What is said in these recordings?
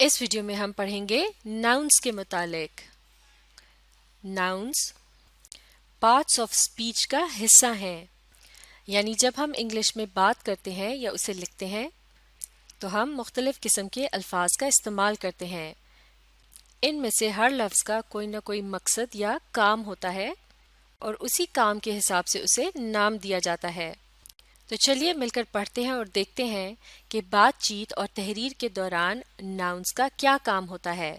اس video میں ہم پڑھیں گے ناؤنس کے متعلق۔ ناؤنس پارٹس آف اسپیچ کا حصہ ہیں، یعنی جب ہم انگلش میں بات کرتے ہیں یا اسے لکھتے ہیں تو ہم مختلف قسم کے الفاظ کا استعمال کرتے ہیں۔ ان میں سے ہر لفظ کا کوئی نہ کوئی مقصد یا کام ہوتا ہے اور اسی کام کے حساب سے اسے نام دیا جاتا ہے۔ تو چلیے مل کر پڑھتے ہیں اور دیکھتے ہیں کہ بات چیت اور تحریر کے دوران ناؤنس کا کیا کام ہوتا ہے۔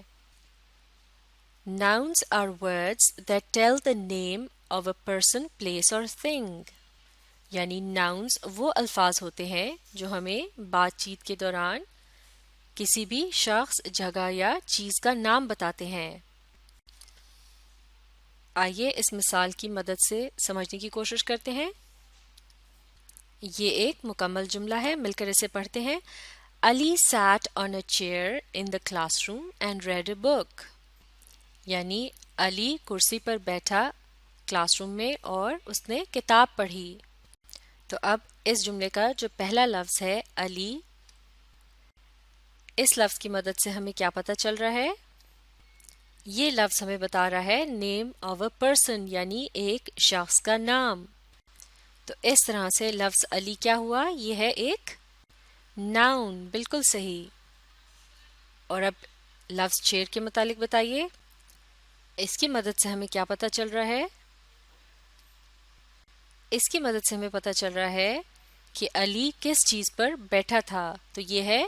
Nouns are words that tell the name of a person, place or thing۔ یعنی ناؤنس وہ الفاظ ہوتے ہیں جو ہمیں بات چیت کے دوران کسی بھی شخص، جگہ یا چیز کا نام بتاتے ہیں۔ آئیے اس مثال کی مدد سے سمجھنے کی کوشش کرتے ہیں۔ یہ ایک مکمل جملہ ہے، مل کر اسے پڑھتے ہیں۔ علی sat on a chair in the classroom and read a book۔ یعنی علی کرسی پر بیٹھا کلاس روم میں اور اس نے کتاب پڑھی۔ تو اب اس جملے کا جو پہلا لفظ ہے علی، اس لفظ کی مدد سے ہمیں کیا پتہ چل رہا ہے؟ یہ لفظ ہمیں بتا رہا ہے نیم آف اے پرسن، یعنی ایک شخص کا نام۔ تو اس طرح سے لفظ علی کیا ہوا؟ یہ ہے ایک ناؤن، بالکل صحیح۔ اور اب لفظ چیئر کے متعلق بتائیے، اس کی مدد سے ہمیں کیا پتہ چل رہا ہے؟ اس کی مدد سے ہمیں پتہ چل رہا ہے کہ علی کس چیز پر بیٹھا تھا۔ تو یہ ہے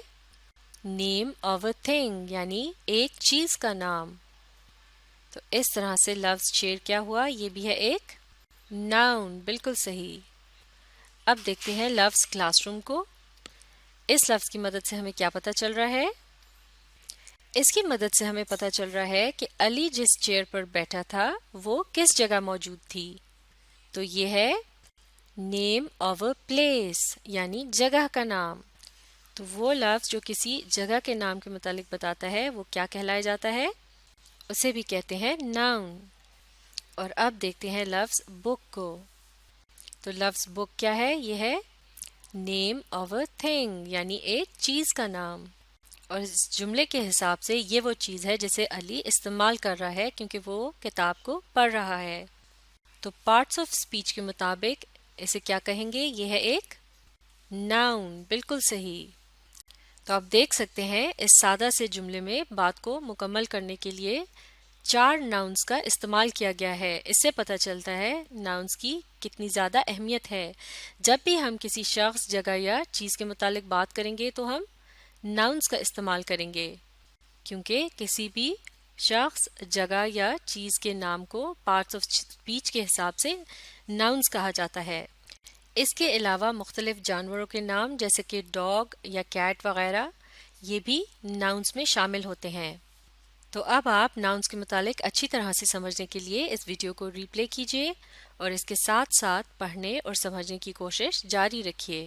نیم آف اے تھنگ، یعنی ایک چیز کا نام۔ تو اس طرح سے لفظ چیئر کیا ہوا؟ یہ بھی ہے ایک ناؤن، بالکل صحیح۔ اب دیکھتے ہیں لفظ کلاس روم کو۔ اس لفظ کی مدد سے ہمیں کیا پتہ چل رہا ہے؟ اس کی مدد سے ہمیں پتہ چل رہا ہے کہ علی جس چیئر پر بیٹھا تھا وہ کس جگہ موجود تھی۔ تو یہ ہے نیم آف اے پلیس، یعنی جگہ کا نام۔ تو وہ لفظ جو کسی جگہ کے نام کے متعلق بتاتا ہے وہ کیا کہلایا جاتا ہے؟ اسے بھی کہتے ہیں ناؤن۔ اور اب دیکھتے ہیں لفظ بک کو۔ تو لفظ بک کیا ہے؟ یہ ہے نیم آف اے تھنگ، یعنی ایک چیز کا نام۔ اور اس جملے کے حساب سے یہ وہ چیز ہے جسے علی استعمال کر رہا ہے کیونکہ وہ کتاب کو پڑھ رہا ہے۔ تو پارٹس آف اسپیچ کے مطابق اسے کیا کہیں گے؟ یہ ہے ایک ناؤن، بالکل صحیح۔ تو آپ دیکھ سکتے ہیں اس سادہ سے جملے میں بات کو مکمل کرنے کے لیے 4 ناؤنس کا استعمال کیا گیا ہے۔ اس سے پتہ چلتا ہے ناؤنس کی کتنی زیادہ اہمیت ہے۔ جب بھی ہم کسی شخص، جگہ یا چیز کے متعلق بات کریں گے تو ہم ناؤنس کا استعمال کریں گے، کیونکہ کسی بھی شخص، جگہ یا چیز کے نام کو پارٹس آف اسپیچ کے حساب سے ناؤنس کہا جاتا ہے۔ اس کے علاوہ مختلف جانوروں کے نام جیسے کہ ڈاگ یا کیٹ وغیرہ یہ بھی ناؤنس میں شامل ہوتے ہیں۔ تو اب آپ ناؤنس کے متعلق اچھی طرح سے سمجھنے کے لیے اس ویڈیو کو ری پلے کیجیے اور اس کے ساتھ ساتھ پڑھنے اور سمجھنے کی کوشش جاری رکھیے۔